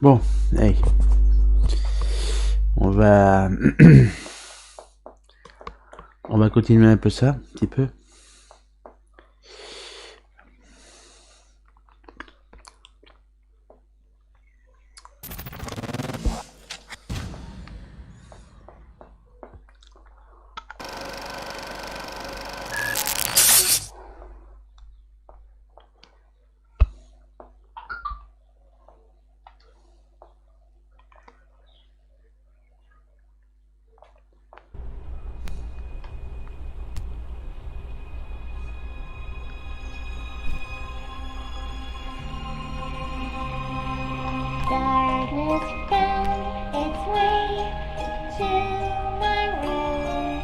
Bon, hey. On va... On va continuer un peu ça, un petit peu. Darkness found its way to my room.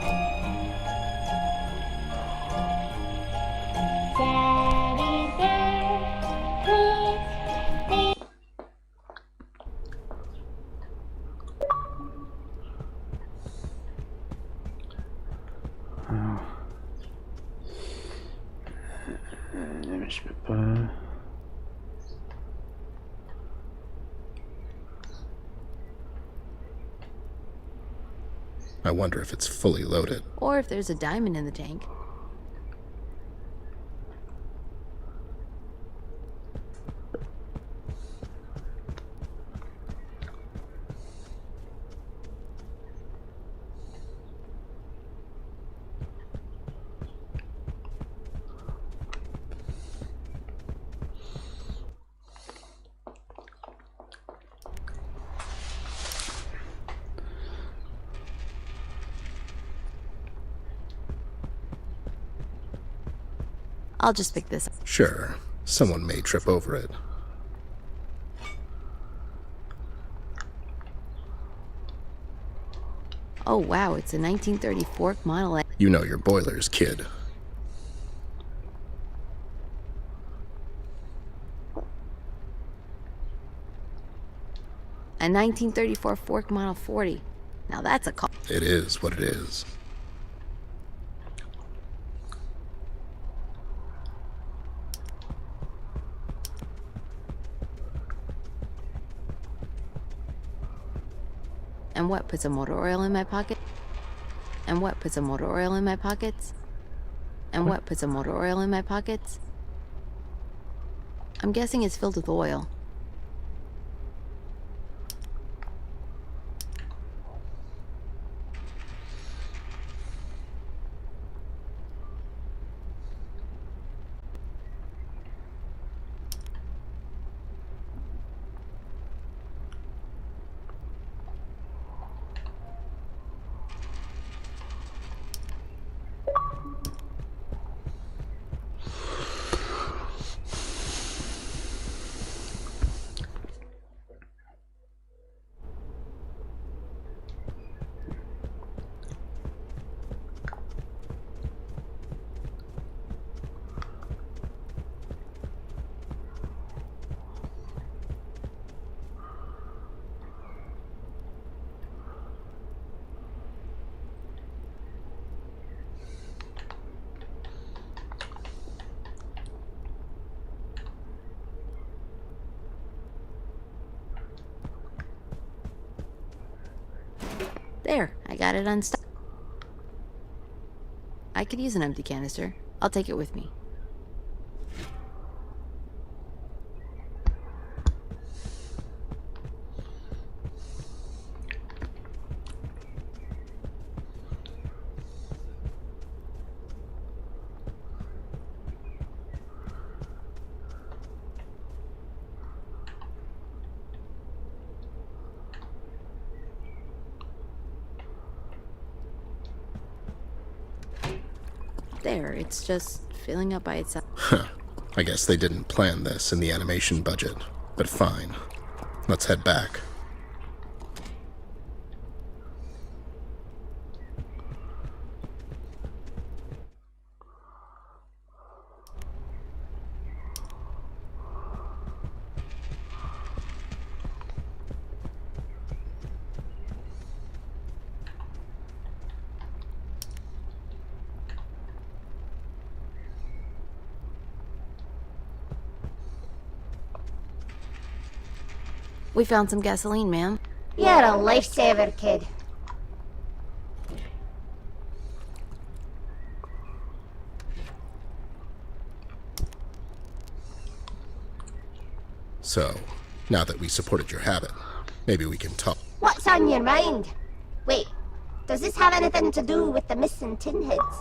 Daddy there, please be. Alors... je peux pas... I wonder if it's fully loaded. Or if there's a diamond in the tank. I'll just pick this up. Sure, someone may trip over it. Oh wow, it's a 1934 Model A. You know your boilers, kid. A 1934 Ford Model 40. Now that's a call. It is what it is. And what puts a motor oil in my pocket? And what puts a motor oil in my pockets? And what puts a motor oil in my pockets? I'm guessing it's filled with oil. There, I got it unstuck. I could use an empty canister. I'll take it with me. There, it's just filling up by itself. Huh. I guess they didn't plan this in the animation budget, but fine. Let's head back. We found some gasoline, ma'am. You're a lifesaver, kid. So, now that we supported your habit, maybe we can talk. What's on your mind? Wait, does this have anything to do with the missing tin heads?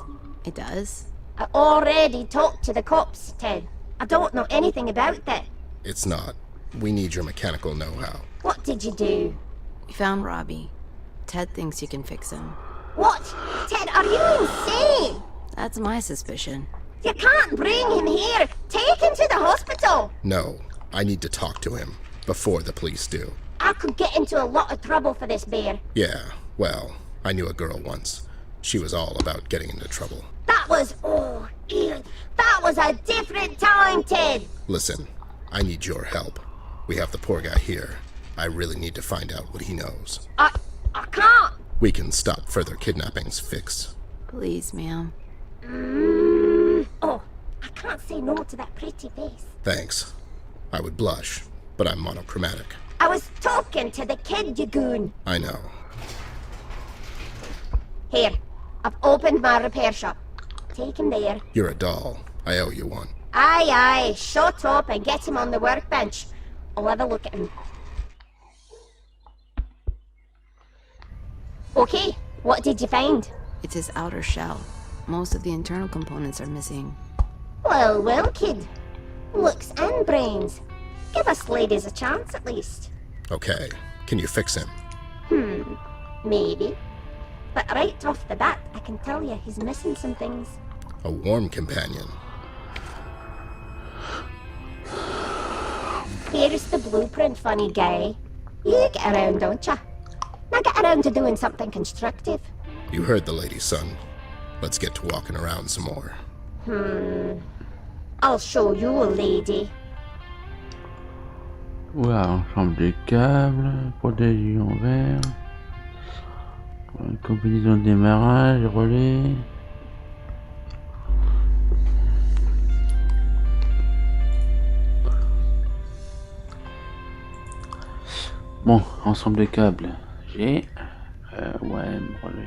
It does? I already talked to the cops, Ted. I don't know anything about that. It's not. We need your mechanical know-how. What did you do? We found Robbie. Ted thinks you can fix him. What? Ted, are you insane? That's my suspicion. You can't bring him here. Take him to the hospital. No, I need to talk to him before the police do. I could get into a lot of trouble for this bear. Yeah, well, I knew a girl once. She was all about getting into trouble. That was... oh, ew. That was a different time, Ted. Listen, I need your help. We have the poor guy here. I really need to find out what he knows. I can't. We can stop further kidnappings, Fix. Please, ma'am. Oh, I can't say no to that pretty face. Thanks. I would blush, but I'm monochromatic. I was talking to the kid, you goon. I know. Here, I've opened my repair shop. Take him there. You're a doll. I owe you one. Aye, shut up and get him on the workbench. I'll have a look at him. Okay, what did you find? It's his outer shell. Most of the internal components are missing. Well, kid. Looks and brains. Give us ladies a chance at least. Okay, can you fix him? Maybe. But right off the bat, I can tell you he's missing some things. A warm companion. Here's the blueprint, funny guy. You get around, don't ya? Now get around to doing something constructive. You heard the lady, son. Let's get to walking around some more. I'll show you, lady. Voilà, ensemble des câbles, protège en verre, combinaison de démarrage, relais. Bon, ensemble des câbles, j'ai ouais, relais.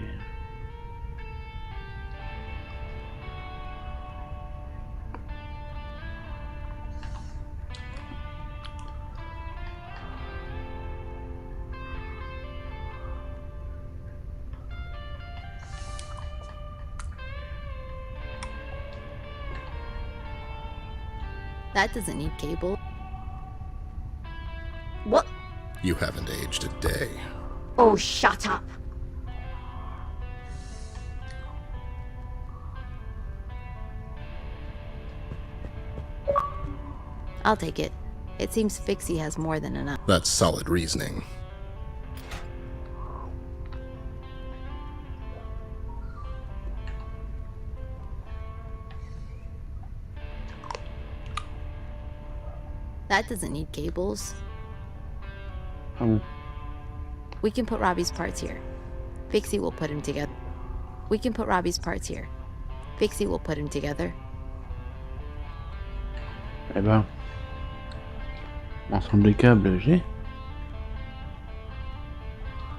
That doesn't need cable. What? You haven't aged a day. Oh, shut up. I'll take it. It seems Fixie has more than enough. That's solid reasoning. That doesn't need cables. Oh, We can put Robbie's parts here. Fixie will put him together. We can put Robbie's parts here. Fixie will put him together. eh ben, ensemble des câbles, j'ai.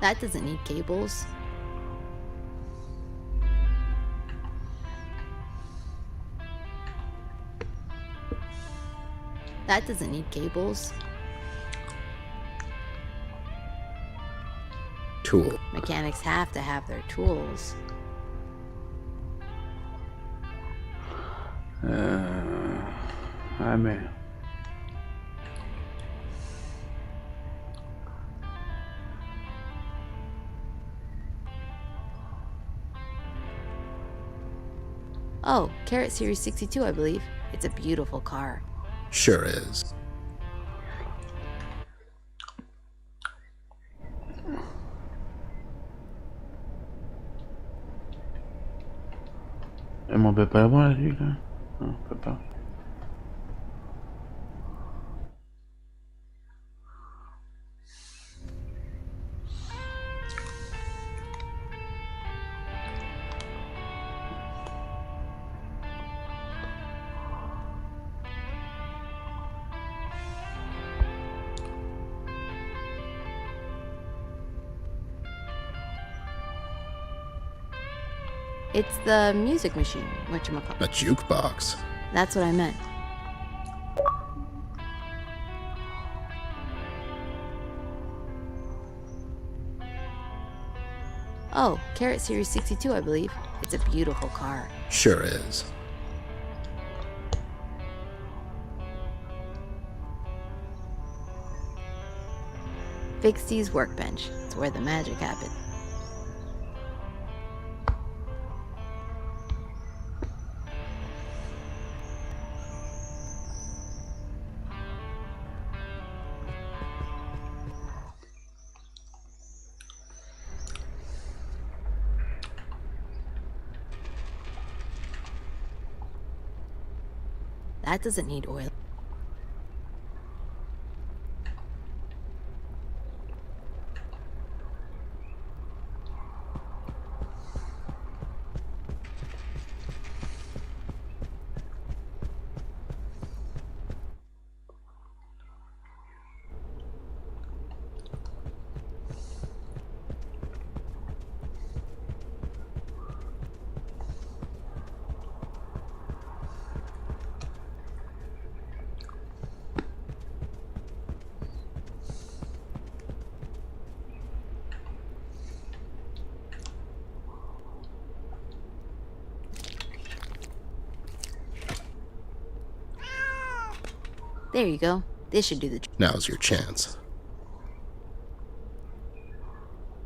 That doesn't need cables. That doesn't need cables. Tool. Mechanics have to have their tools. Ah mais. Oh, Carrot Series 62, I believe. It's a beautiful car. Sure is. Mais on peut pas l'avoir là-dessus là. Non, on peut pas. It's the music machine, whatchamacallit. A jukebox. That's what I meant. Oh, Carrot Series 62, I believe. It's a beautiful car. Sure is. Fixie's workbench. It's where the magic happens. That doesn't need oil. There you go. This should do the trick. Now's your chance.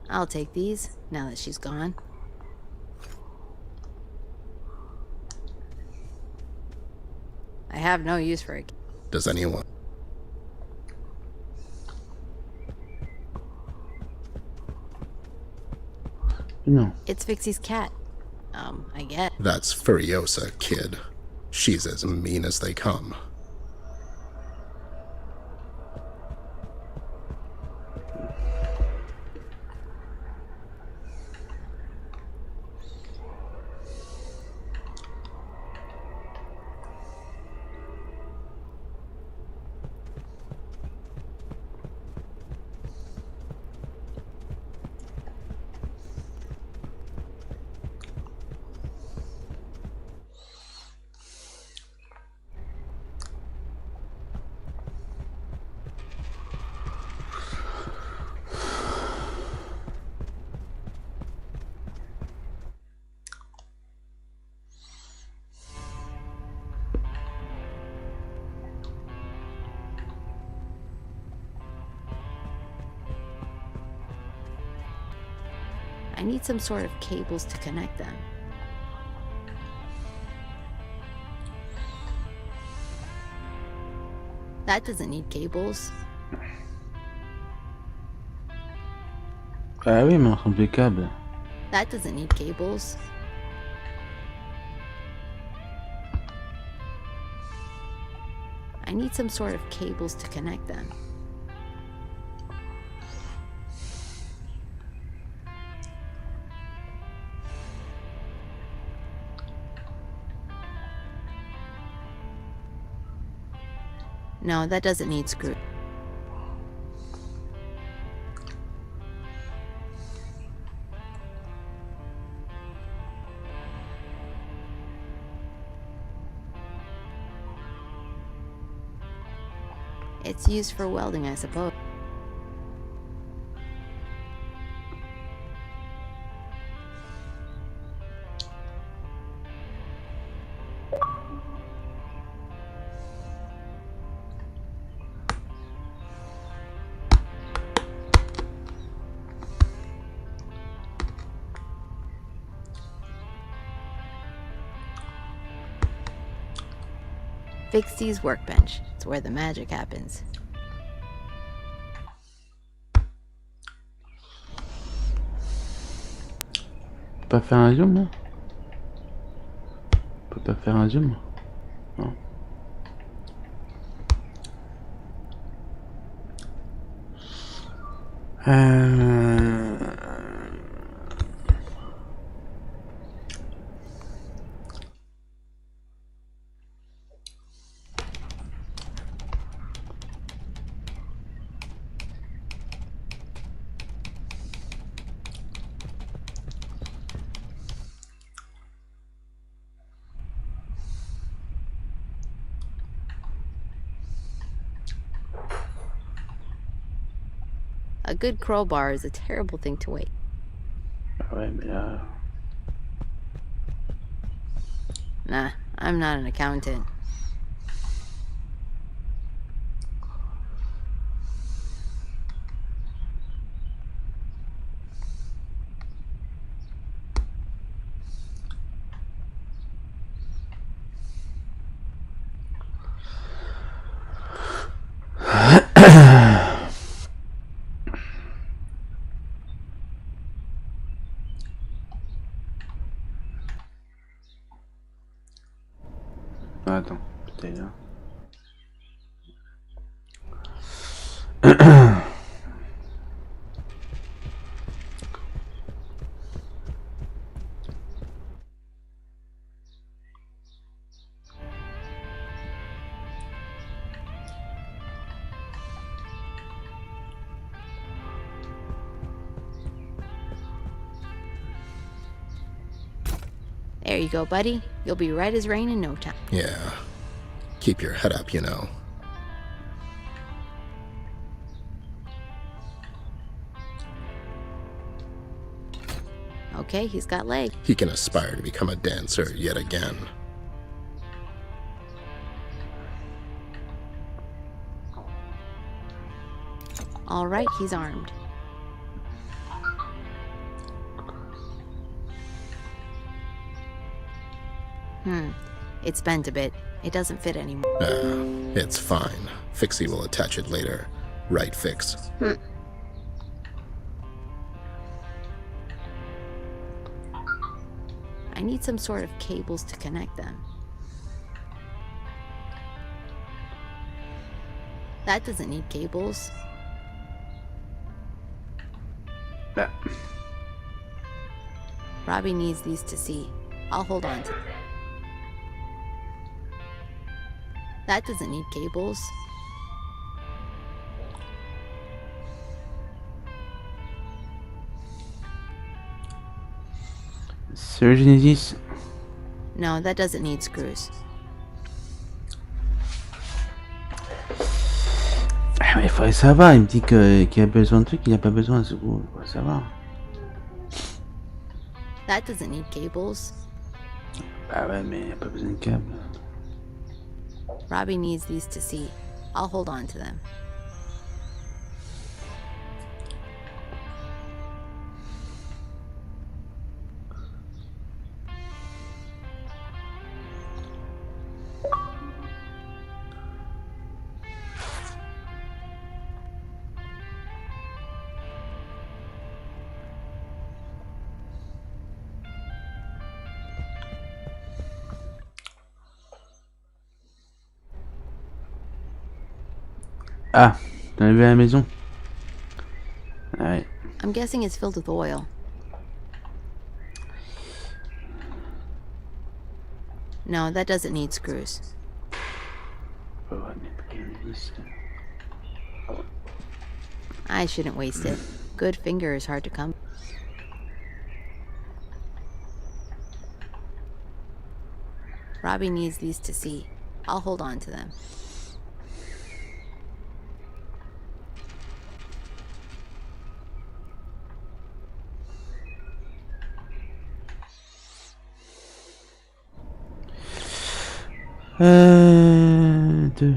I'll take these, now that she's gone. I have no use for it. Does anyone? No. It's Fixie's cat. I get. That's Furiosa, kid. She's as mean as they come. I need some sort of cables to connect them. That doesn't need cables. Ah oui, mais on ressemble des câbles. That doesn't need cables. I need some sort of cables to connect them. No, that doesn't need screw. It's used for welding, I suppose. Fixie's workbench. It's where the magic happens. On peut pas faire un zoom là? On peut pas faire un zoom? Non. A good crowbar is a terrible thing to waste. Ah ouais, mais là... Nah, I'm not an accountant. Ah, attends, peut-être là. There you go, buddy. You'll be right as rain in no time. Yeah. Keep your head up, you know. Okay, he's got legs. He can aspire to become a dancer yet again. All right, he's armed. It's bent a bit. It doesn't fit anymore. It's fine. Fixie will attach it later. Right, Fix? I need some sort of cables to connect them. That doesn't need cables. Là. Robbie needs these to see. I'll hold on to them. That doesn't need cables. Sur Genesis. No, that doesn't need screws. Ah, mais il faudrait savoir. Il me dit qu'il a besoin de trucs, il n'a pas besoin. C'est bon, il faudrait savoir. That doesn't need cables. Bah ouais, mais il n'y a pas besoin de câble. Robbie needs these to see. I'll hold on to them. Ah, t'en as vu à la maison? Ouais. I'm guessing it's filled with oil. No, that doesn't need screws. Oh, mais pas qu'il y en ait 10. I shouldn't waste it. Good finger is hard to come. Robbie needs these to see. I'll hold on to them. Deux.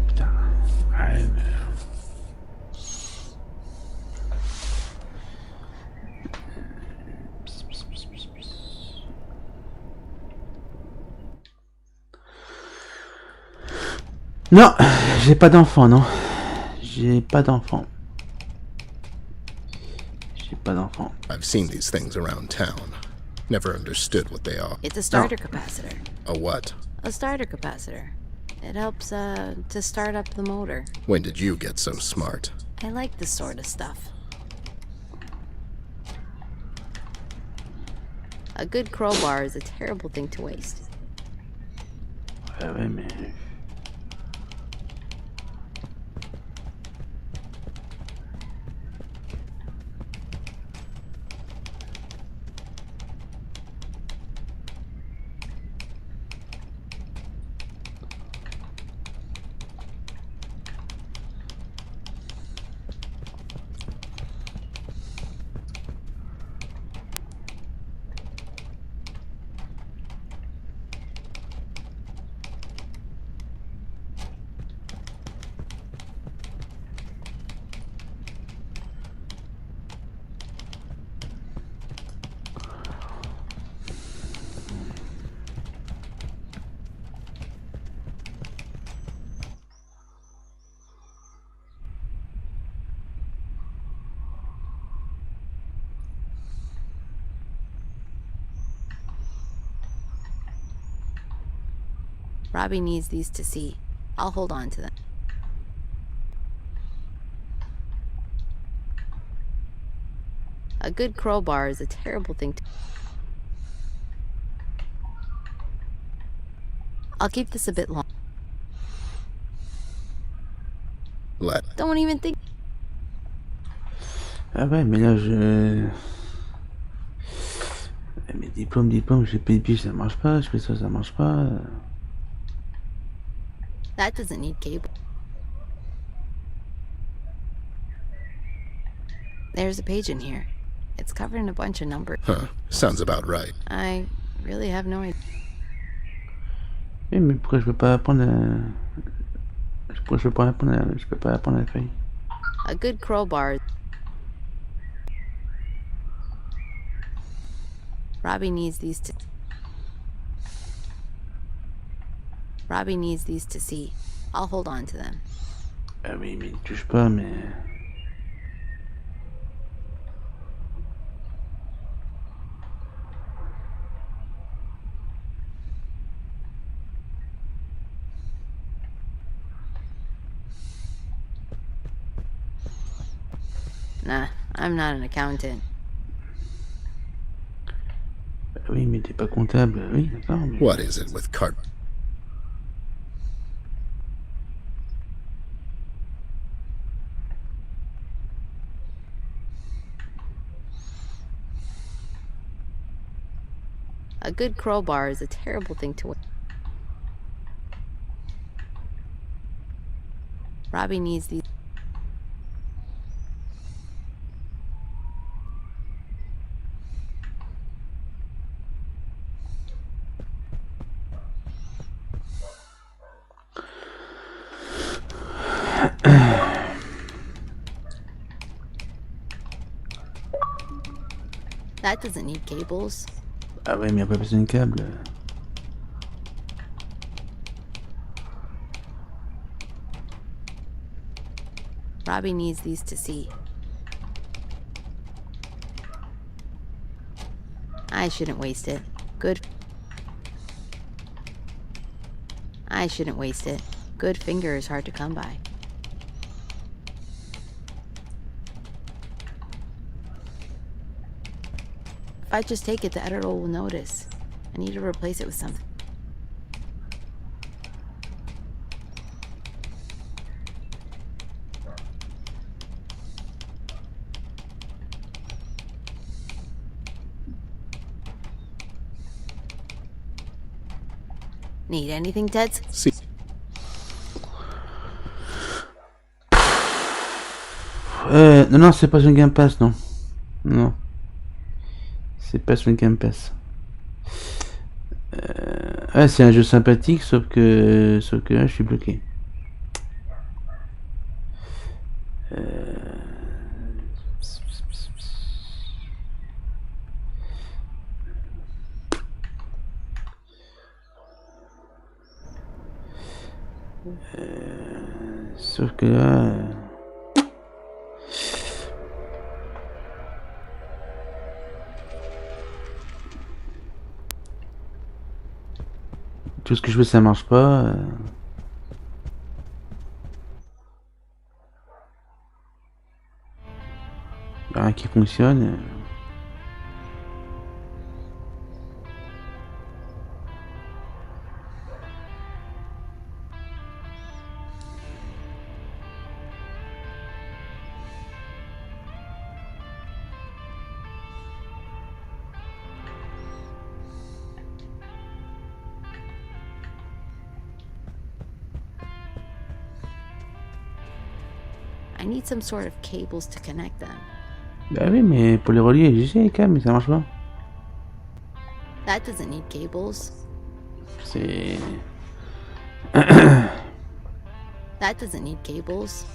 Putain. Ouais, mais... Non, j'ai pas d'enfant, non. J'ai pas d'enfant. J'ai pas d'enfant. I've seen these things around town. Never understood what they are. It's a starter capacitor. A what? A starter capacitor. It helps to start up the motor. When did you get so smart? I like this sort of stuff. A good crowbar is a terrible thing to waste. Ouais, ouais, mais... Robbie needs these to see. I'll hold on to them. A good crowbar is a terrible thing to... I'll keep this a bit long. Don't even think... Ah ouais, mais là, mes diplômes, j'ai payé le ça marche pas, je fais ça marche pas. That doesn't need cable. There's a page in here. It's covered in a bunch of numbers. Huh. Sounds about right. I really have no idea. Oui, mais pourquoi je peux pas apprendre Pourquoi je peux pas apprendre la feuille? A good crowbar. Robbie needs these to... Robbie needs these to see. I'll hold on to them. Ah oui, mais il touche pas, mais... Nah, I'm not an accountant. Oui, mais t'es pas comptable. Oui, d'accord. Mais... What is it with cart? A good crowbar is a terrible thing to wear. Robbie needs these. That doesn't need cables. Ah ouais, mais y a pas besoin de câble. Robbie needs these to see. I shouldn't waste it. Good. I shouldn't waste it. Good finger is hard to come by. If I just take it, the editor will notice. I need to replace it with something. Need anything, Teds? See. Non, c'est pas sur le Game Pass, non. Non. C'est pas sur le Game Pass. Ouais, c'est un jeu sympathique, sauf que là, je suis bloqué. Sauf que là... Tout ce que je veux, ça marche pas. Y a rien qui fonctionne. I need some sort of cables to connect them. Bah oui, mais pour les relier, j'ai les câbles, mais ça marche pas. That doesn't need cables. C'est... That doesn't need cables.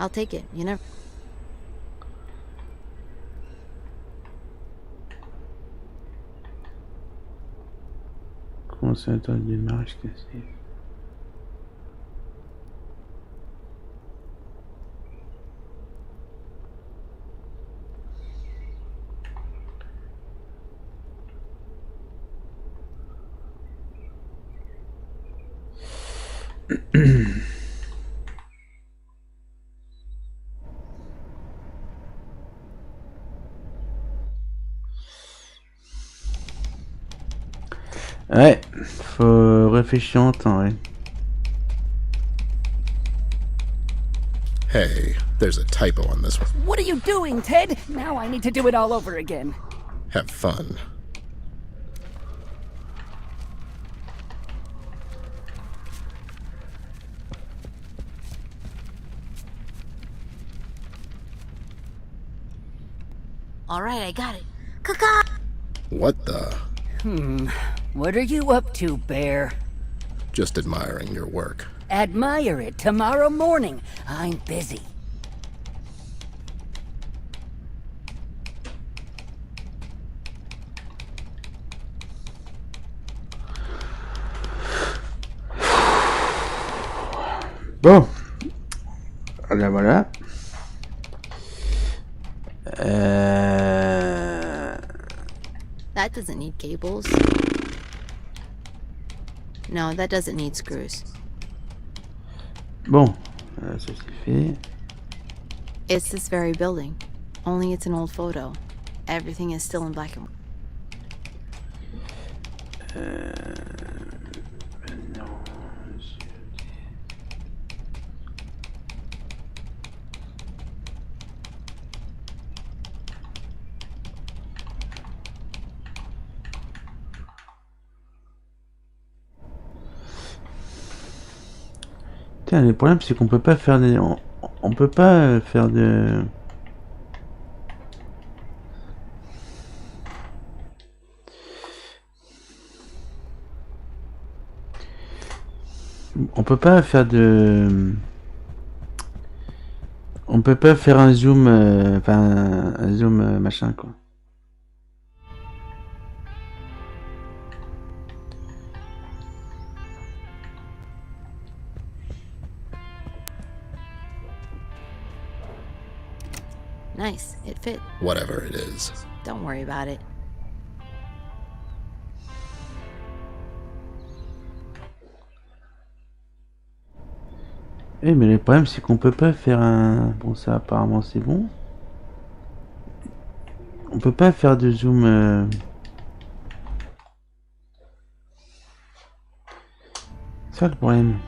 I'll take it. You never. Comment ça, attends, du démarrage cassé. Ouais, faut réfléchir en temps, ouais. Hey, there's a typo on this one. What are you doing, Ted? Now I need to do it all over again. Have fun. All right, I got it. Caca. What the? What are you up to, Bear? Just admiring your work. Admire it tomorrow morning. I'm busy. Bon, voilà. That doesn't need cables. No, that doesn't need screws. Bon, ça c'est fait. It's this very building. Only it's an old photo. Everything is still in black and white. Non, Putain, le problème c'est qu'on peut pas faire des... On peut pas faire de... On peut pas faire de... On peut pas faire un zoom... Enfin, un zoom machin quoi. Nice, it fit. Whatever it is. Don't worry about it. Eh mais le problème c'est qu'on peut pas faire un... Bon ça apparemment c'est bon. On peut pas faire de zoom... C'est ça le problème.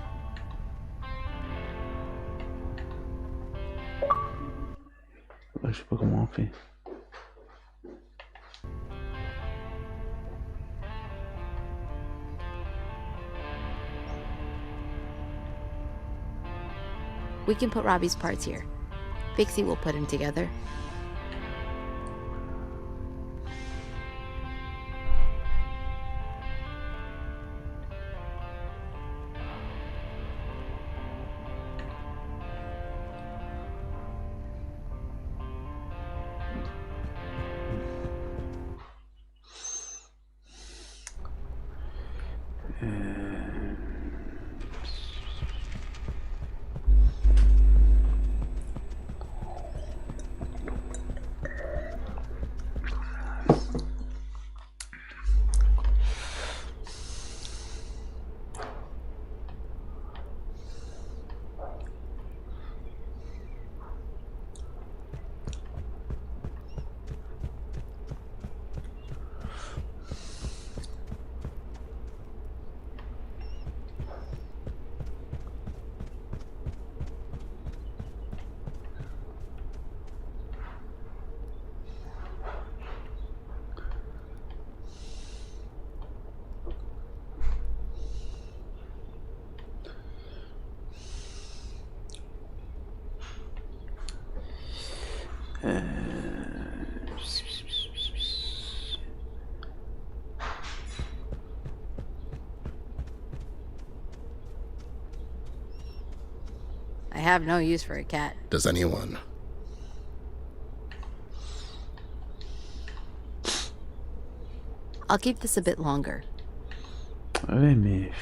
Je sais pas comment on fait. We can put Robbie's parts here. Pixie will put him together. have no use for a cat. Does anyone? I'll keep this a bit longer. Ouais, mais...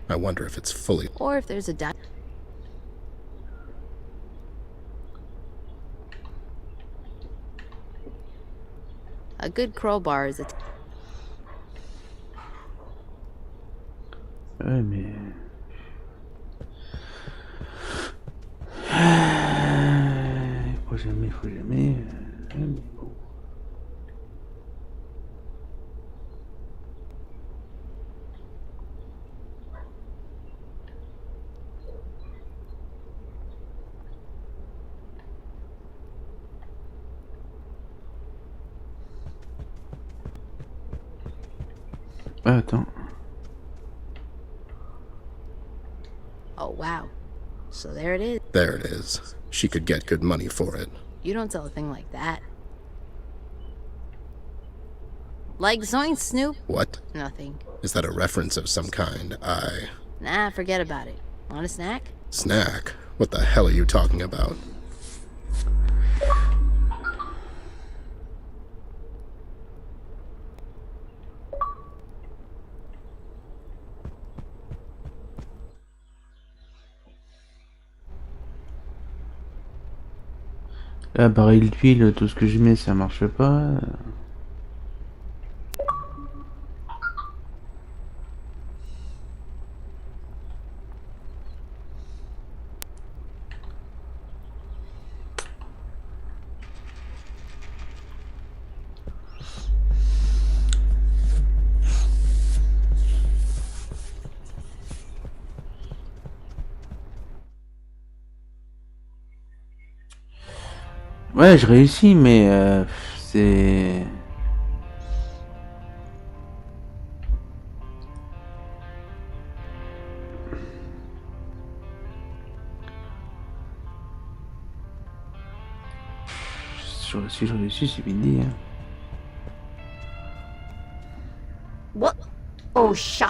I wonder if it's fully... Or if there's a good crowbar is a... Ouais, mais... Faut jamais... mais bon. Ah, attends. Oh, wow. So there it is. There it is. She could get good money for it. You don't sell a thing like that. Like Zoink Snoop? What? Nothing. Is that a reference of some kind? Nah, forget about it. Want a snack? Snack? What the hell are you talking about? Là, baril d'huile, tout ce que je mets, ça marche pas. Ouais, je réussis, mais c'est... Si je réussis, c'est vite dit. Hein. What? Oh, shut.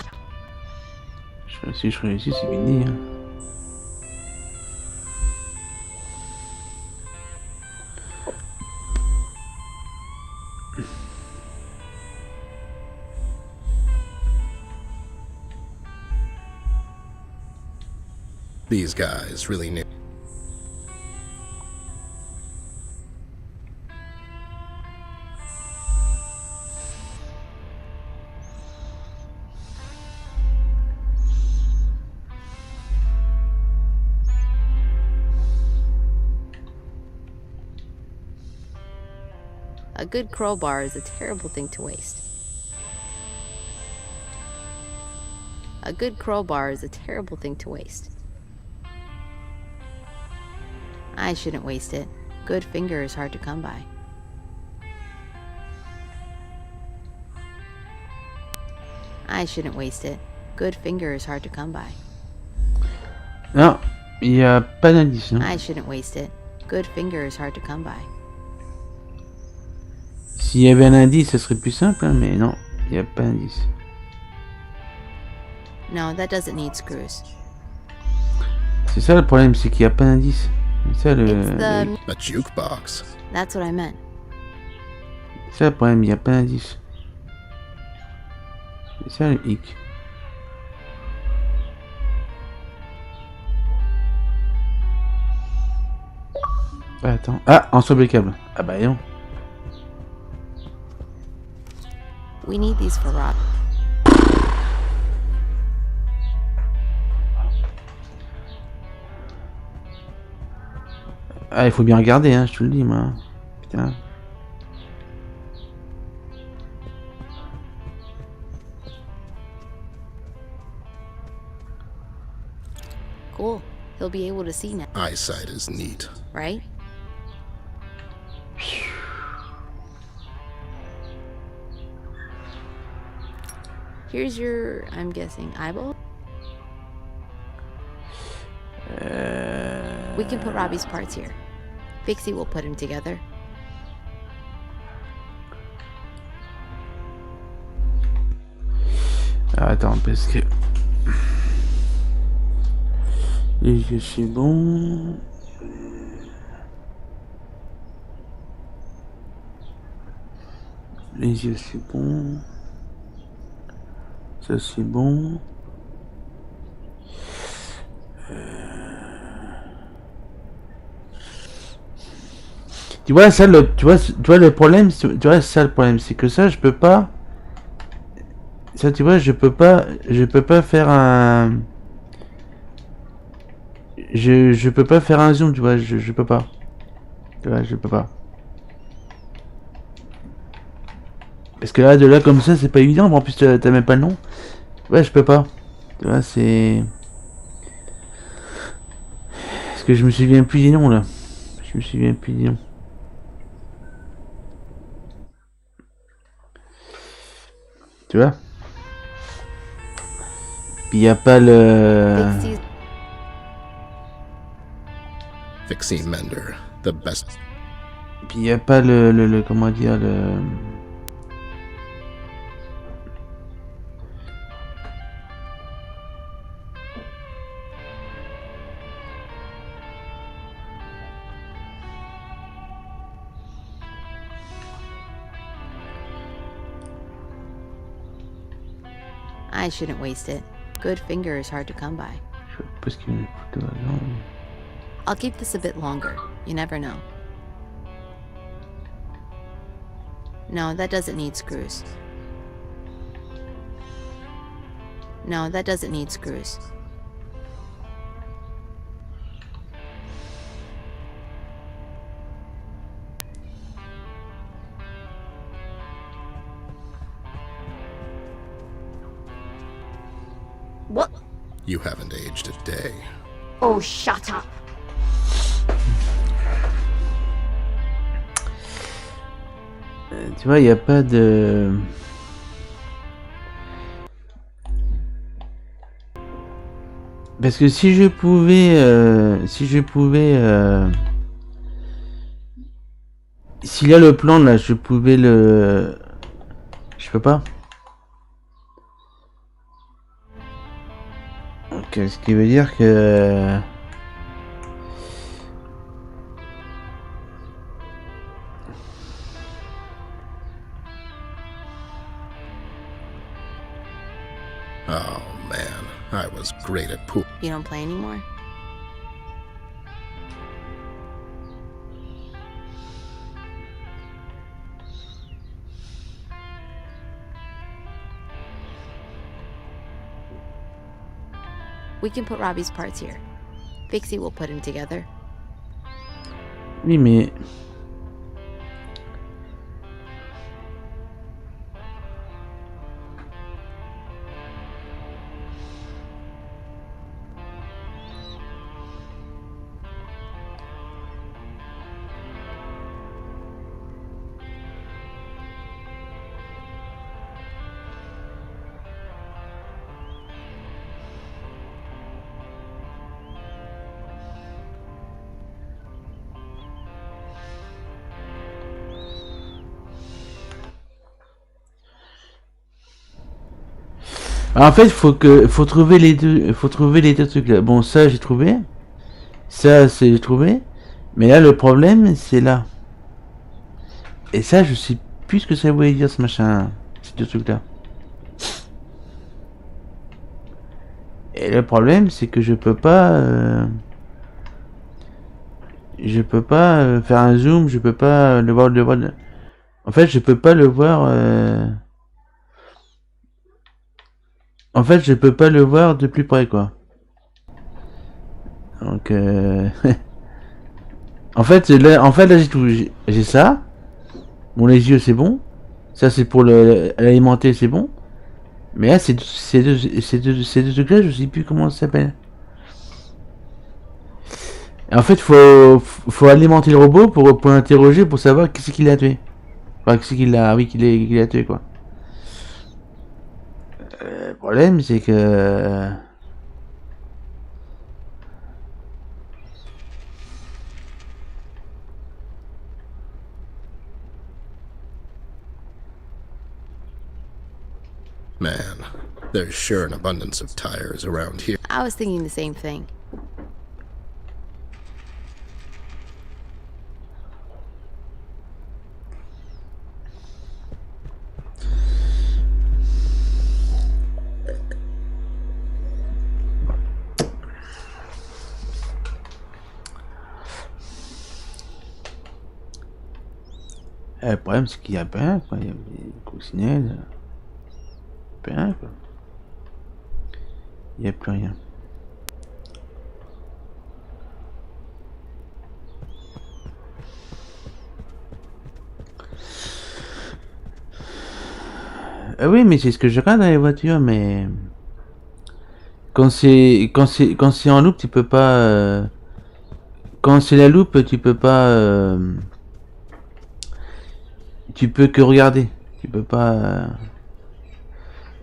Si je réussis, c'est vite dit. Hein. These guys really need... A good crowbar is a terrible thing to waste. A good crowbar is a terrible thing to waste. I shouldn't waste it. Good finger is hard to come by. I shouldn't waste it. Good finger is hard to come by. Non, il n'y a pas d'indice. Non. I shouldn't waste it. Good finger is hard to come by. S'il y avait un indice, ça serait plus simple, hein, mais non, il n'y a pas d'indice. No, that doesn't need screws. C'est ça le problème, c'est qu'il n'y a pas d'indice. C'est ça le... It's the... A jukebox. That's what I meant. C'est ça le problème, il n'y a pas d'indice. C'est ça le hic. Ah, attends. Ah, ensemble les câbles. Ah bah non. We need these for Rob. Ah, il faut bien regarder, hein, je te le dis, moi. Putain. Cool. He'll be able to see now, Eyesight is neat. right? Here's your, I'm guessing, eyeball? We can put Robbie's parts here. Fixie will put him together. Ah, attends, parce que... Les yeux, c'est bon. Les yeux, c'est bon. Ça, c'est bon. Tu vois, ça, le problème, tu vois, ça, le problème, c'est que ça, je peux pas... Ça, tu vois, je peux pas faire un... Je peux pas faire un zoom, tu vois, je peux pas. Tu vois, je peux pas. Parce que là, de là comme ça, c'est pas évident. En plus, t'as même pas le nom. Ouais, je peux pas. Tu vois, c'est... Parce que je me souviens plus des noms, là. Je me souviens plus des noms. Tu vois? Puis y a pas le... Fixie's Fixie Mender, the best. Puis y a pas le comment dire, le... I shouldn't waste it. Good finger is hard to come by. Je sais pas ce qu'il y a une photo là. I'll keep this a bit longer. You never know. No, that doesn't need screws. No, that doesn't need screws. What? You haven't aged a day. Oh, shut up. Tu vois, y a pas de... Parce que si je pouvais... S'il y a le plan là, je pouvais le... Je peux pas. Ok, ce qui veut dire que... Oh man, I was great at pool. You don't play anymore? We can put Robbie's parts here. Fixie will put him together. Oui, mais... En fait, faut trouver les deux trucs là. Bon, ça j'ai trouvé. Ça c'est j'ai trouvé. Mais là le problème c'est là. Et ça je sais plus ce que ça voulait dire ce machin, ces deux trucs là. Et le problème c'est que je peux pas faire un zoom, je peux pas le voir En fait, je peux pas le voir En fait, je peux pas le voir de plus près, quoi. Donc, en fait, là, j'ai tout. J'ai ça. Bon, les yeux, c'est bon. Ça, c'est pour l'alimenter, c'est bon. Mais là, ces deux trucs-là, je sais plus comment ça s'appelle. En fait, faut alimenter le robot pour l'interroger, pour savoir qui c'est qui l'a tué. Enfin, qui c'est qui l'a, oui, qui l'a tué, quoi. Le problème, c'est que... Man, there's sure an abundance of tires around here. I was thinking the same thing. Le problème, c'est qu'il y a pas, quoi. Il y a des coccinelles. Pas, quoi. Il n'y a plus rien. Ah oui, mais c'est ce que je regarde dans les voitures, mais quand c'est en loupe, tu peux pas. Quand c'est la loupe, tu peux pas. Tu peux que regarder. Tu peux pas.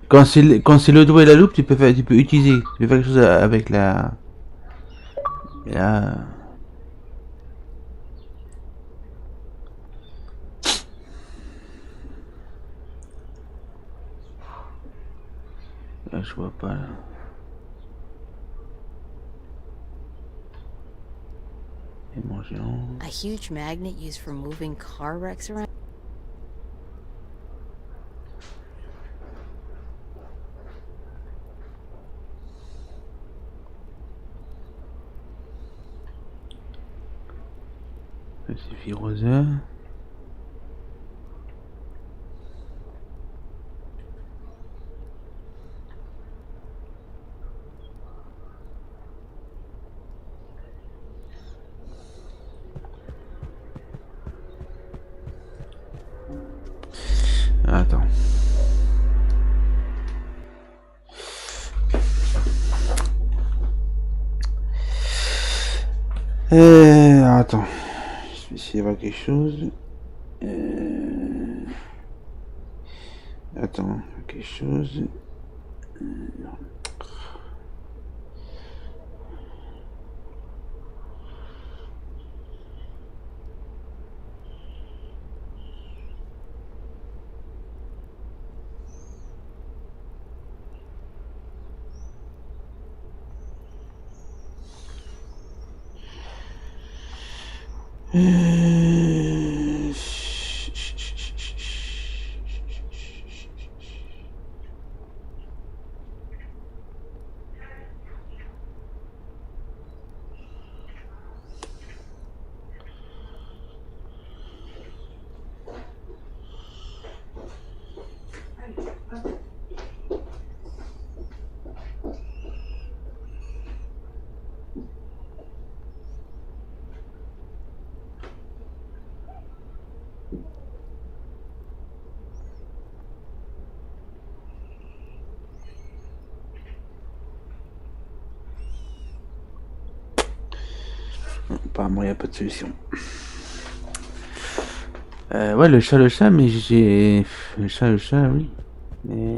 Quand c'est le doigt et la loupe, tu peux utiliser. Tu peux faire quelque chose avec la. Là, je vois pas là. Aimant géant. A huge magnet used for moving car wrecks around. C'est Firosa. Attends. Attends. Je vais essayer de voir quelque chose. Attends, quelque chose. Apparemment, il n'y a pas de solution. Ouais, le chat, mais j'ai... Le chat, oui. Mais...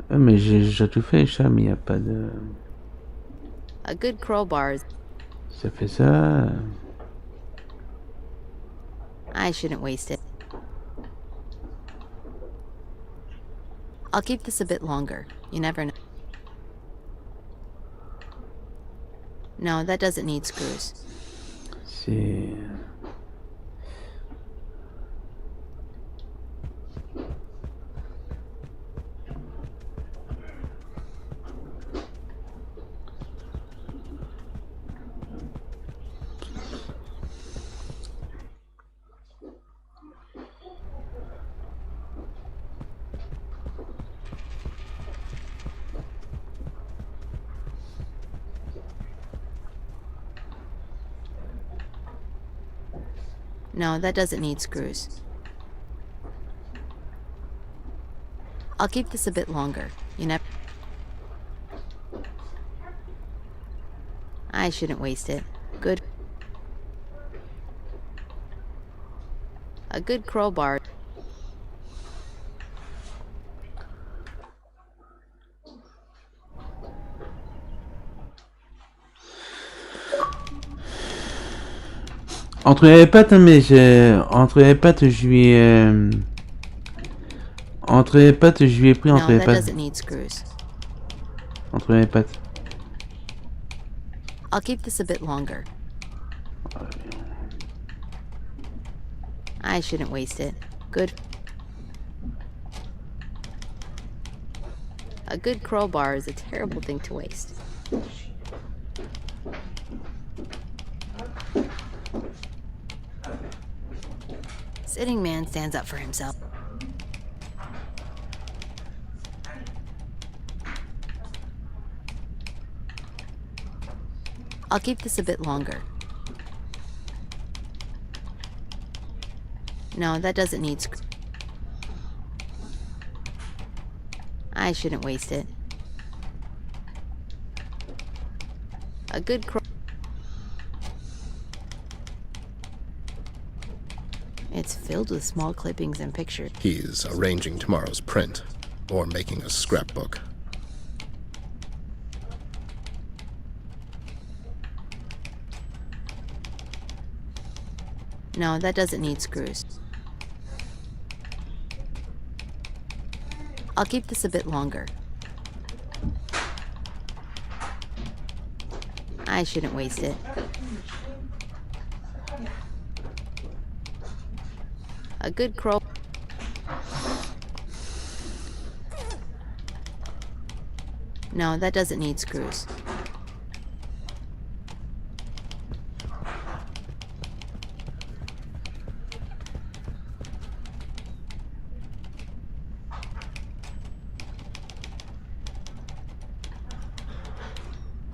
Ouais, mais j'ai déjà tout fait, le chat, mais il n'y a pas de... A good crowbar. Ça fait ça... I shouldn't waste it. I'll keep this a bit longer. You never know. No, that doesn't need screws. C'est... No, that doesn't need screws. I'll keep this a bit longer. You never... I shouldn't waste it. Good. A good crowbar. Entre les pattes, hein, mais entre les pattes, je lui ai... entre les pattes, je lui ai pris entre No, les that pattes. doesn't need screws. Entre les pattes. I'll keep this a bit longer. I shouldn't waste it. Good. A good crowbar is a terrible thing to waste. Sitting man stands up for himself. I'll keep this a bit longer. No, that doesn't need screws. I shouldn't waste it. A good It's filled with small clippings and pictures. He's arranging tomorrow's print, or making a scrapbook. No, that doesn't need screws. I'll keep this a bit longer. I shouldn't waste it. A good crow. No, that doesn't need screws.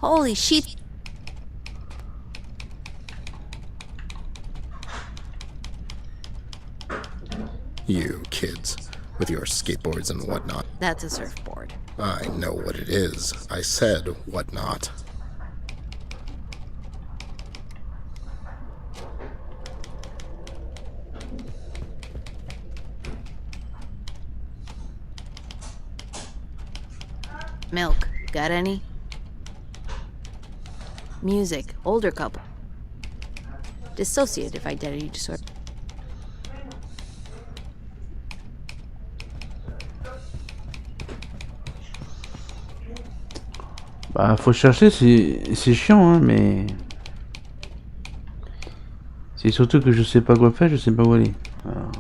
Holy shit! You kids, with your skateboards and whatnot. That's a surfboard. I know what it is. I said whatnot. Milk. Got any? Music. Older couple. Dissociative identity disorder. Bah, faut chercher, c'est chiant, hein, mais... C'est surtout que je sais pas quoi faire, je sais pas où aller. Alors...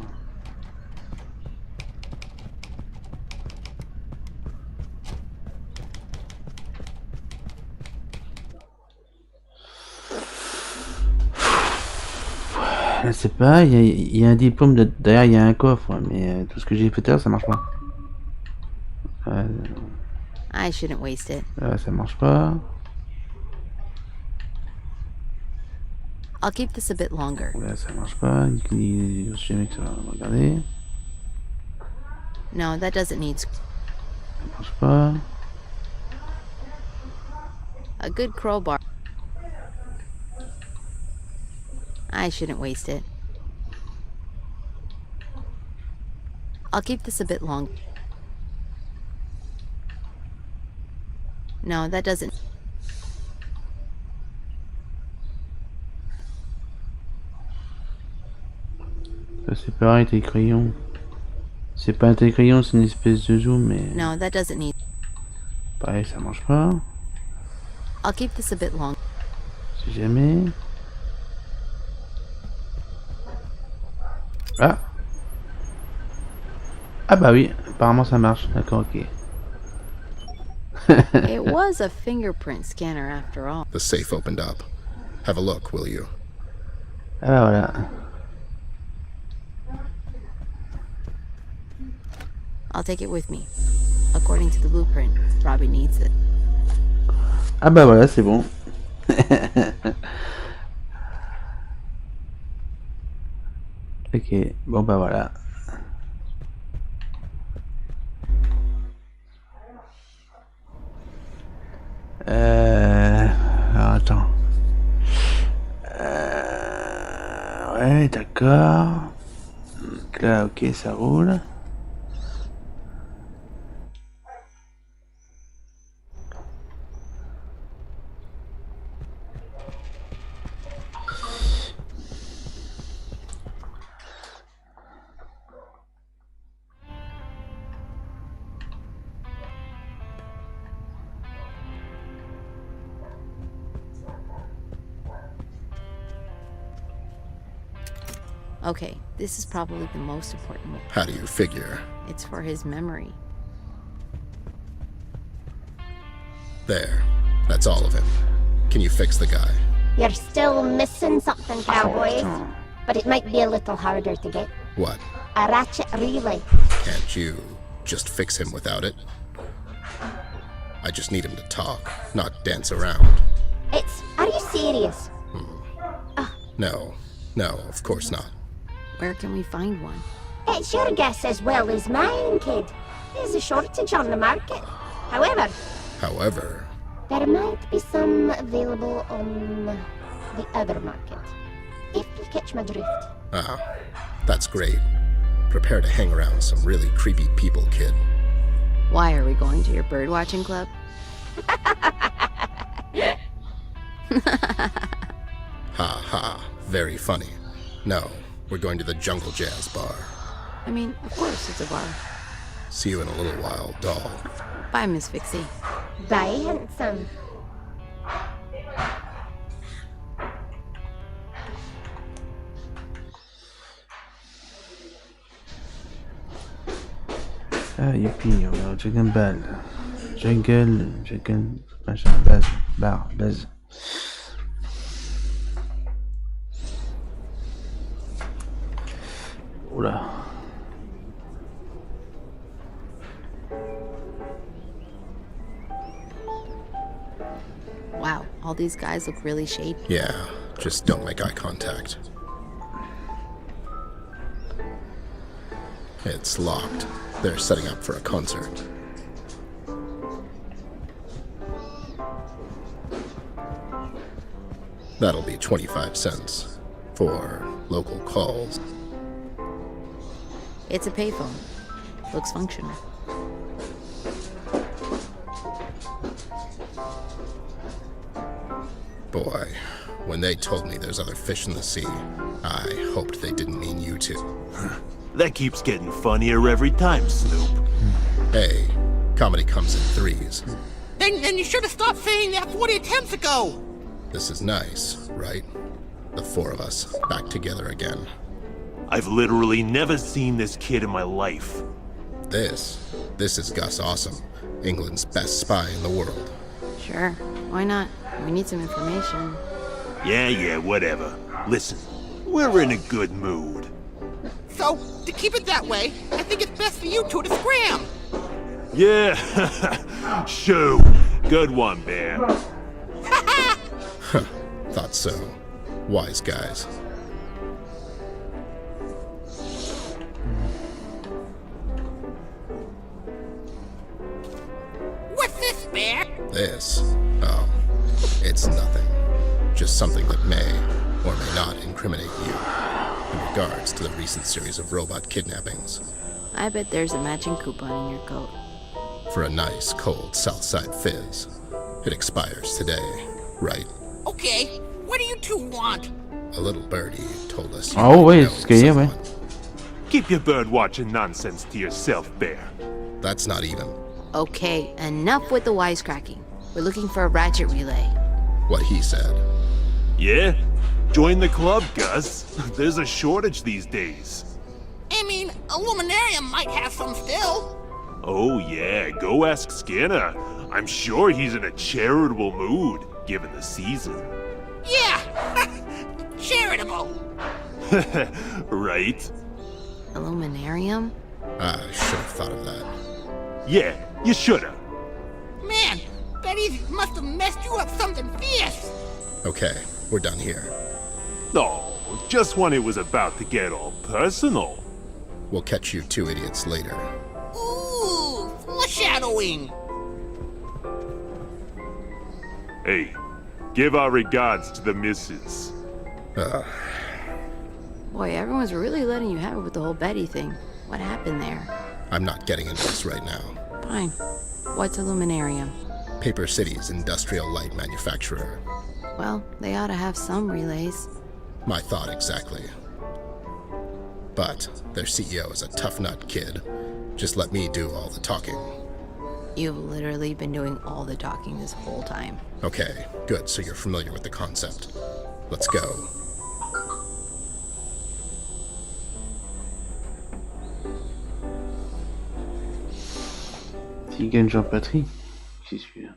C'est pas, il y a un diplôme derrière, il y a un coffre, mais tout ce que j'ai fait là, ça marche pas. I shouldn't waste it. Ça marche pas. I'll keep this a bit longer. Là, ça marche pas. Je sais jamais que ça va regarder. No, that doesn't need. Ça marche pas. A good crowbar. I shouldn't waste it. I'll keep this a bit long. No, that doesn't. Ça c'est pareil, tes crayons. C'est pas un tes crayons, c'est une espèce de zoom, mais... No, that doesn't need. Pareil, ça marche pas. I'll keep this a bit long. Si jamais... Ah. Ah bah oui, apparemment ça marche. D'accord, ok. It was a fingerprint scanner after all. The safe opened up. Have a look, will you? Ah bah voilà. I'll take it with me. According to the blueprint, Robbie needs it. Ah bah voilà, c'est bon. Ok, bon bah voilà. Alors attends. Ouais, d'accord. Donc là, ok, ça roule. Okay, this is probably the most important one. How do you figure? It's for his memory. There. That's all of him. Can you fix the guy? You're still missing something, cowboys. But it might be a little harder to get. What? A ratchet relay. Can't you just fix him without it? I just need him to talk, not dance around. Are you serious? No, of course not. Where can we find one? It's your guess as well as mine, kid. There's a shortage on the market. However, there might be some available on the other market. If you catch my drift. Ah, that's great. Prepare to hang around some really creepy people, kid. Why are we going to your birdwatching club? Ha ha, very funny. No, we're going to the Jungle Jazz bar. I mean, of course it's a bar. See you in a little while, doll. Bye, Miss Fixie. Bye, handsome. Ah, youpi, on va au Dragon Ball. Jungle, machin, base, bar, base. Oula. Wow, all these guys look really shady. Yeah, just don't make eye contact. It's locked. They're setting up for a concert. That'll be 25 cents for local calls. It's a payphone. Looks functional. Boy, when they told me there's other fish in the sea, I hoped they didn't mean you two. That keeps getting funnier every time, Snoop. Hey, comedy comes in threes. Then you should have stopped saying that 40 attempts ago. This is nice, right? The four of us back together again. I've literally never seen this kid in my life. This is Gus Awesome, England's best spy in the world. Sure, why not? We need some information. Yeah, whatever. Listen, we're in a good mood. So, to keep it that way, I think it's best for you two to scram. Yeah, shoo. Good one, Bear. Thought so. Wise guys. What's this, Bear? This? Oh, it's nothing. Just something that may or may not incriminate you in regards to the recent series of robot kidnappings. I bet there's a matching coupon in your coat. For a nice, cold Southside fizz. It expires today, right? Okay, what do you two want? A little birdie told us you Oh, might wait, know it's good, yeah, someone. Keep your bird-watching nonsense to yourself, Bear. That's not even Okay, enough with the wisecracking. We're looking for a ratchet relay. what he said. Yeah? Join the club, Gus. There's a shortage these days. I mean, Illuminarium might have some still. Oh yeah, go ask Skinner. I'm sure he's in a charitable mood, given the season. Yeah, charitable. Right? Illuminarium? I should have thought of that. Yeah, you shoulda. Man, Betty must have messed you up something fierce. Okay, we're done here. Oh, just when it was about to get all personal. We'll catch you two idiots later. Ooh, foreshadowing. Hey, give our regards to the missus. Boy, everyone's really letting you have it with the whole Betty thing. What happened there? I'm not getting into this right now. Fine. What's Illuminarium? Paper City's industrial light manufacturer. Well, they ought to have some relays. My thought exactly. But their CEO is a tough nut kid. Just let me do all the talking. You've literally been doing all the talking this whole time. Okay, good, so you're familiar with the concept. Let's go. Tigan Jean-Patrick. C'est celui-là.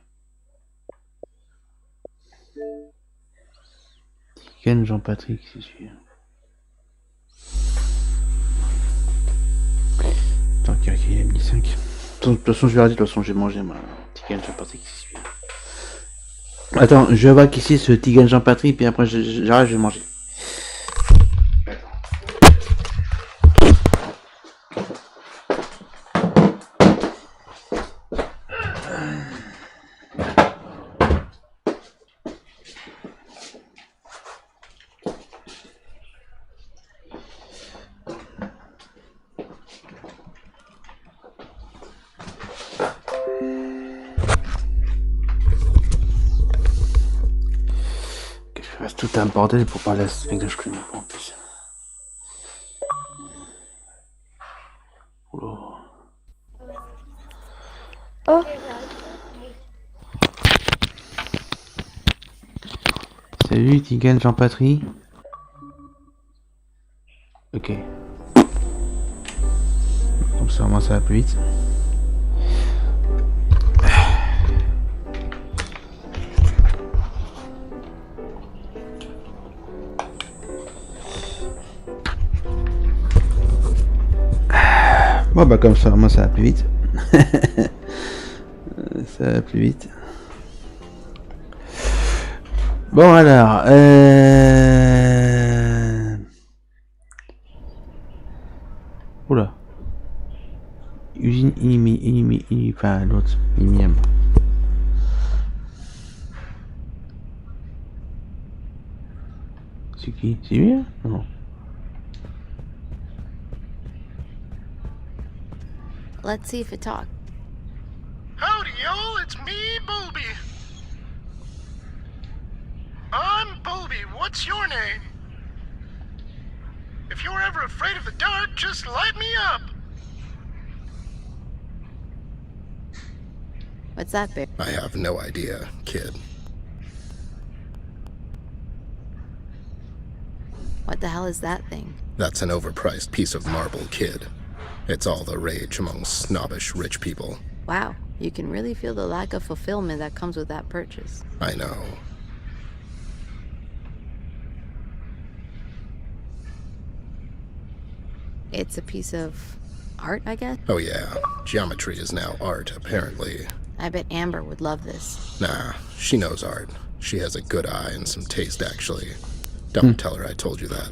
Tigan Jean-Patrick, c'est celui-là. Tant qu'il a mis 5. De toute façon, je vais arrêter, de toute façon, j'ai mangé moi. Tigan Jean-Patrick, c'est celui-là. Attends, je vais voir qui c'est ce Tigan Jean-Patrick, puis après j'arrête, je vais manger. Tout un bordel pour parler à ce mec que je connais pas en plus. Oh. Oh. Salut Tigan Jean-Patrick. Ok. Comme ça, moi ça va plus vite. Bon bah comme ça, moi ça va plus vite. Ça va plus vite. Bon alors, oula. Usine inimi, enfin l'autre, Imiam. C'est qui? C'est lui hein? Non. Let's see if it talks. Howdy, y'all. It's me, Booby. I'm Booby. What's your name? If you're ever afraid of the dark, just light me up. What's that, Bear? I have no idea, kid. What the hell is that thing? That's an overpriced piece of marble, kid. It's all the rage among snobbish rich people. Wow, you can really feel the lack of fulfillment that comes with that purchase. I know. It's a piece of art, I guess? Oh yeah, geometry is now art, apparently. I bet Amber would love this. Nah, she knows art. She has a good eye and some taste, actually. Don't tell her I told you that.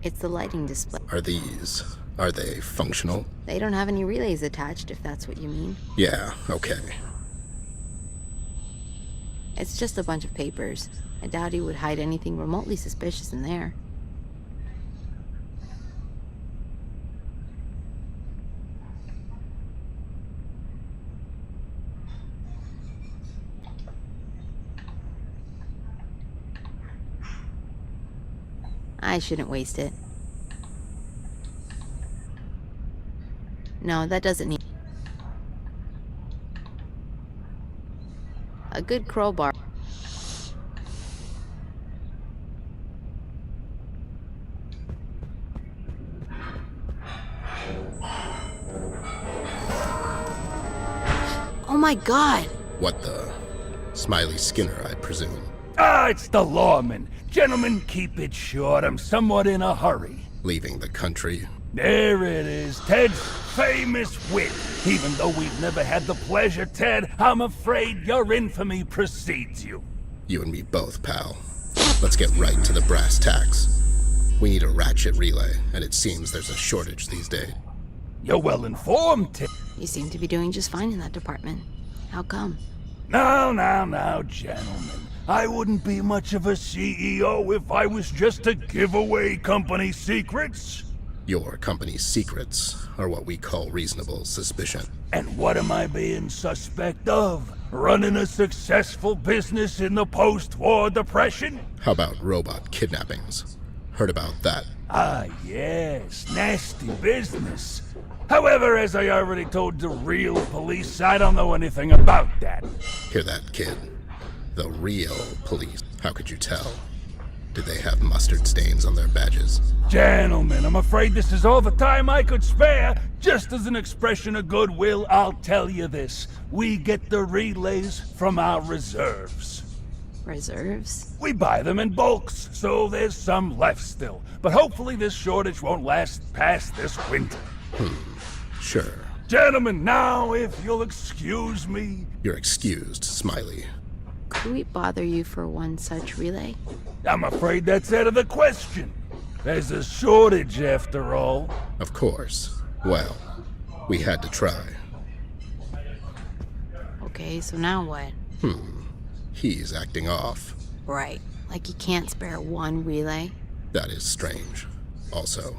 It's the lighting display. Are they functional? They don't have any relays attached, if that's what you mean. Yeah, okay. It's just a bunch of papers. I doubt he would hide anything remotely suspicious in there. I shouldn't waste it. No, that doesn't need... A good crowbar. Oh my god! What the? Smiley Skinner, I presume. Ah, it's the lawman. Gentlemen, keep it short. I'm somewhat in a hurry. Leaving the country? There it is, Ted's famous wit. Even though we've never had the pleasure, Ted, I'm afraid your infamy precedes you. You and me both, pal. Let's get right to the brass tacks. We need a ratchet relay, and it seems there's a shortage these days. You're well informed, Ted. You seem to be doing just fine in that department. How come? Now, gentlemen. I wouldn't be much of a CEO if I was just to give away company secrets. Your company's secrets are what we call reasonable suspicion. And what am I being suspect of? Running a successful business in the post-war depression? How about robot kidnappings? Heard about that? Ah, yes. Nasty business. However, as I already told the real police, I don't know anything about that. Hear that, kid? The real police. How could you tell? Did they have mustard stains on their badges? Gentlemen, I'm afraid this is all the time I could spare. Just as an expression of goodwill, I'll tell you this. We get the relays from our reserves. Reserves? We buy them in bulks, so there's some left still. But hopefully this shortage won't last past this winter. Sure. Gentlemen, now, if you'll excuse me... You're excused, Smiley. Could we bother you for one such relay? I'm afraid that's out of the question. There's a shortage, after all. Of course. Well, we had to try. Okay, so now what? He's acting off. Right, like you can't spare one relay? That is strange. Also,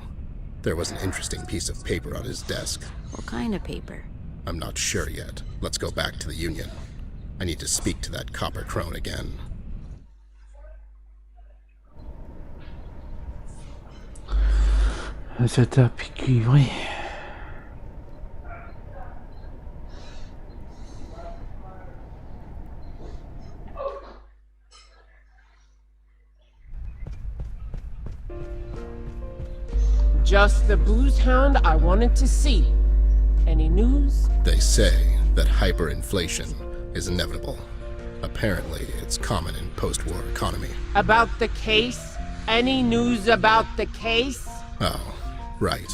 there was an interesting piece of paper on his desk. What kind of paper? I'm not sure yet. Let's go back to the Union. I need to speak to that copper crone again. Ça tape cuivré. Just the booze hound I wanted to see. Any news? They say that hyperinflation is inevitable. Apparently, it's common in post-war economy. About the case? Any news about the case? Oh, right.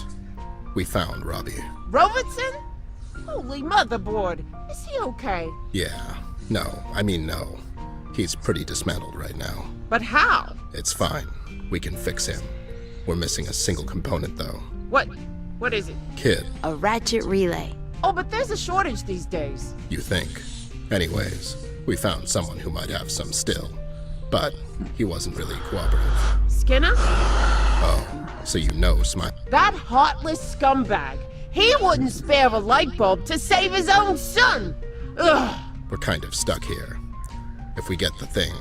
We found Robbie. Robertson? Holy motherboard. Is he okay? Yeah. No, I mean no. He's pretty dismantled right now. But how? It's fine. We can fix him. We're missing a single component, though. What is it? Kid, A ratchet relay. Oh, but there's a shortage these days. you think. Anyways, we found someone who might have some still. But he wasn't really cooperative. Skinner? Oh, so you know Smiley. That heartless scumbag. He wouldn't spare a light bulb to save his own son. Ugh. We're kind of stuck here. If we get the thing,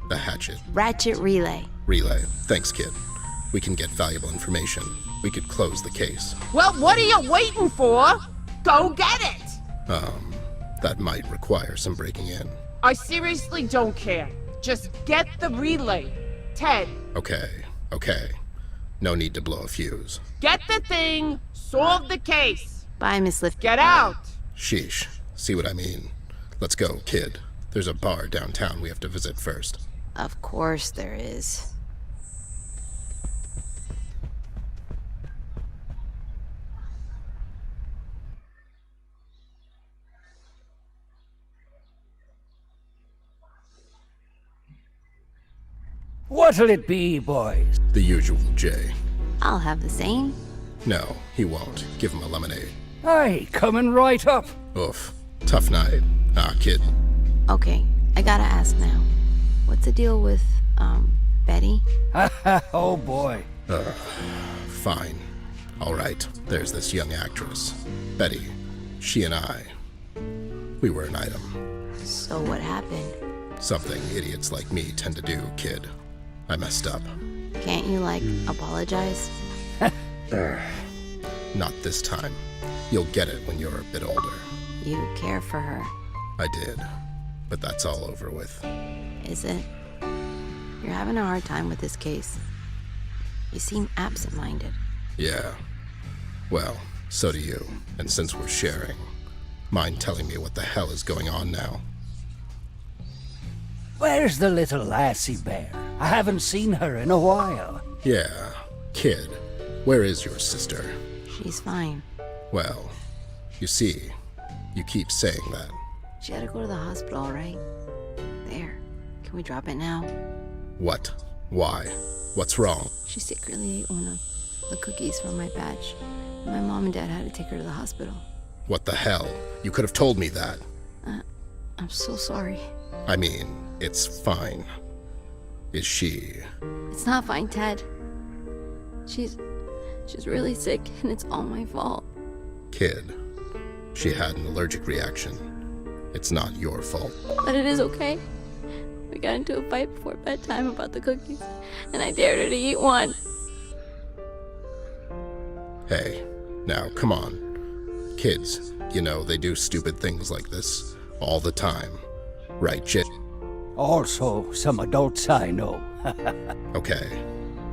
the hatchet, Ratchet relay. relay, thanks, kid. We can get valuable information. We could close the case. Well, what are you waiting for? Go get it! That might require some breaking in. I seriously don't care. Just get the relay. Ted, Okay. No need to blow a fuse. get the thing, solve the case. Bye, Miss Lift. Get out! Sheesh. See what I mean? Let's go, kid. There's a bar downtown we have to visit first. Of course there is. What'll it be, boys? The usual, Jay. I'll have the same. No, he won't. Give him a lemonade. Aye, coming right up. Oof. Tough night. Ah, kid. Okay, I gotta ask now. What's the deal with, Betty? Oh boy. Fine. All right. There's this young actress, Betty. She and I. We were an item. So what happened? Something idiots like me tend to do, kid. I messed up. Can't you, apologize? Not this time. You'll get it when you're a bit older. You care for her. I did. But that's all over with. Is it? You're having a hard time with this case. You seem absent-minded. Yeah. Well, so do you. And since we're sharing, mind telling me what the hell is going on now? Where's the little lassie bear? I haven't seen her in a while. Yeah. Kid, where is your sister? She's fine. Well, you see, you keep saying that. She had to go to the hospital, all right? There. Can we drop it now? What? Why? What's wrong? She secretly ate one of the cookies from my batch. My mom and dad had to take her to the hospital. What the hell? You could have told me that. I'm so sorry. I mean, it's fine. Is she... It's not fine, Ted. She's really sick, and it's all my fault. Kid, she had an allergic reaction. It's not your fault. But it is okay. We got into a fight before bedtime about the cookies, and I dared her to eat one. Hey, now, come on. Kids, you know, they do stupid things like this all the time. Right, Jay? Also, some adults I know. Okay,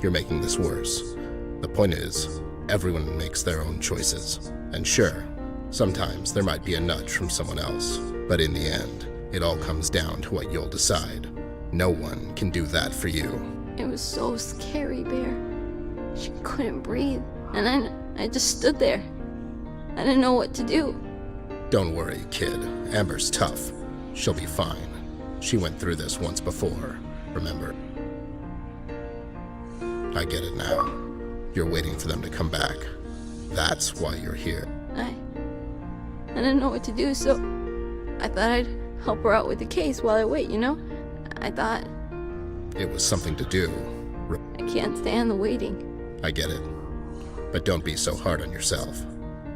you're making this worse. The point is, everyone makes their own choices. And sure, sometimes there might be a nudge from someone else. But in the end, it all comes down to what you'll decide. No one can do that for you. It was so scary, Bear. She couldn't breathe, and I just stood there. I didn't know what to do. Don't worry, kid. Amber's tough. She'll be fine. She went through this once before, remember? I get it now. You're waiting for them to come back. That's why you're here. I didn't know what to do, so I thought I'd help her out with the case while I wait, you know? I thought... It was something to do. I can't stand the waiting. I get it. But don't be so hard on yourself.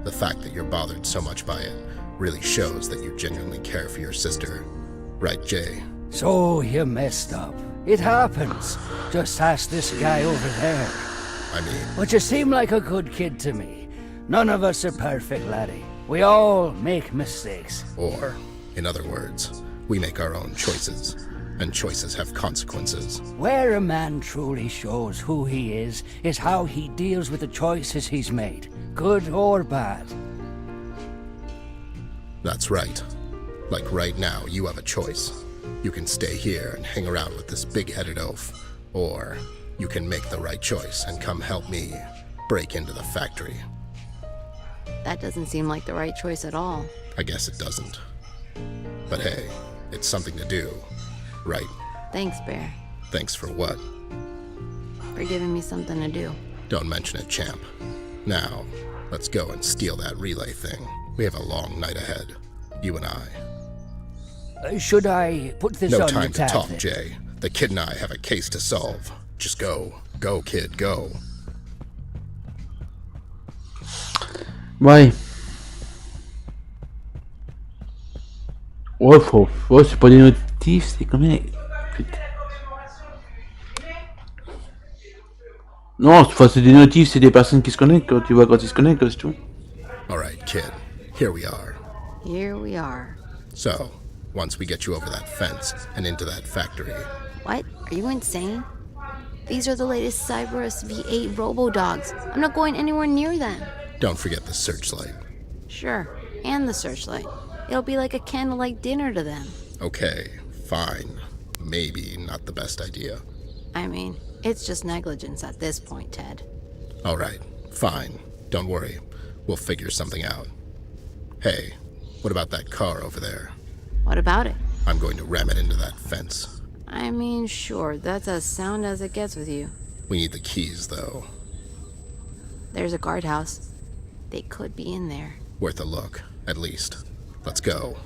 The fact that you're bothered so much by it really shows that you genuinely care for your sister. Right, Jay? So you messed up. It happens. Just ask this guy over there. I mean... But you seem like a good kid to me. None of us are perfect, laddie. We all make mistakes. Or, in other words, we make our own choices. And choices have consequences. Where a man truly shows who he is how he deals with the choices he's made, good or bad. That's right. Like right now, you have a choice. You can stay here and hang around with this big-headed oaf, or you can make the right choice and come help me break into the factory. That doesn't seem like the right choice at all. I guess it doesn't. But hey, it's something to do, right? Thanks, Bear. Thanks for what? For giving me something to do. Don't mention it, champ. Now, let's go and steal that relay thing. We have a long night ahead, you and I. Should I put this No on time the to tab, talk, then? Jay. The kid and I have a case to solve. Just go. Go, kid, go. Ouais. Oh, c'est pas des notifs, c'est combien? Putain. Non, c'est des notifs, c'est des personnes qui se connectent, quand tu vois quand ils se connectent, c'est tout. Alright, kid. Here we are. Here we are. So, once we get you over that fence and into that factory... What? Are you insane? These are the latest Cyberus V8 robo-dogs. I'm not going anywhere near them. Don't forget the searchlight. Sure, and the searchlight. It'll be like a candlelight dinner to them. Okay, fine. Maybe not the best idea. I mean, it's just negligence at this point, Ted. Alright, fine. Don't worry. We'll figure something out. Hey, what about that car over there? What about it? I'm going to ram it into that fence. I mean, sure, that's as sound as it gets with you. We need the keys, though. There's a guardhouse. They could be in there. Worth a look, at least. Let's go.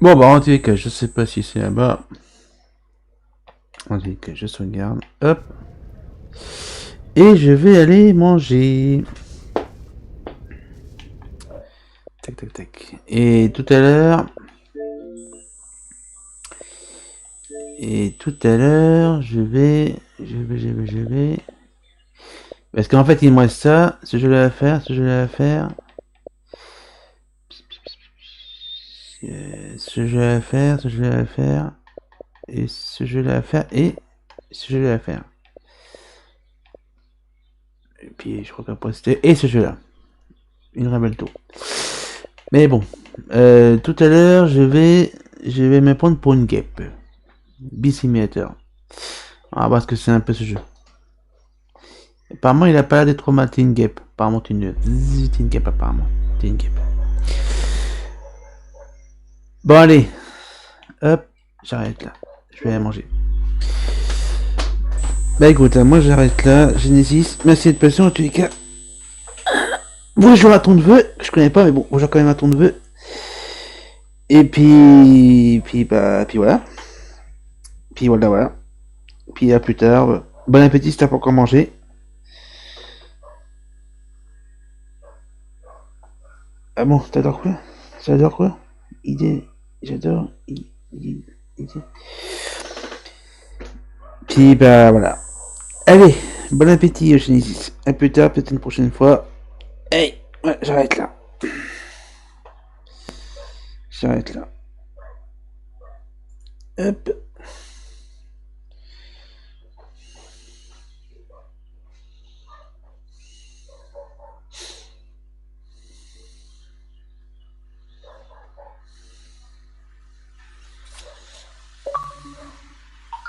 Bon, bah, on dirait que je sais pas si c'est là-bas. On dirait que je sauvegarde. Hop. Et je vais aller manger. Tac, tac, tac. Et tout à l'heure... je vais... Parce qu'en fait, il me reste ça, ce jeu-là à faire, ce jeu-là à faire. Ce jeu-là à faire, ce jeu-là à faire. Et ce jeu-là à faire, et ce jeu-là à faire. Et puis, je crois qu'après c'était... Et ce jeu-là. Une rebelle tour. Mais bon. Tout à l'heure, je vais me prendre pour une guêpe. Bee-Simulator. Ah, parce que c'est un peu ce jeu. Apparemment, il a pas l'air d'être trop mal. T'es une guêpe. Apparemment, t'es une guêpe, apparemment. T'es une guêpe. Bon, allez. Hop. J'arrête là. Je vais aller manger. Bah écoute, moi j'arrête là. Genesis, merci d'être patient en tous les cas. Bonjour à ton neveu. Je connais pas, mais bon, bonjour quand même à ton neveu. Et puis voilà. Puis voilà. Puis à plus tard. Bon appétit si t'as pas encore mangé. Ah bon, t'adores quoi? J'adore quoi? J'adore. Puis bah voilà. Allez, bon appétit Genesis. À plus tard, peut-être une prochaine fois. Hey, ouais, j'arrête là. Hop.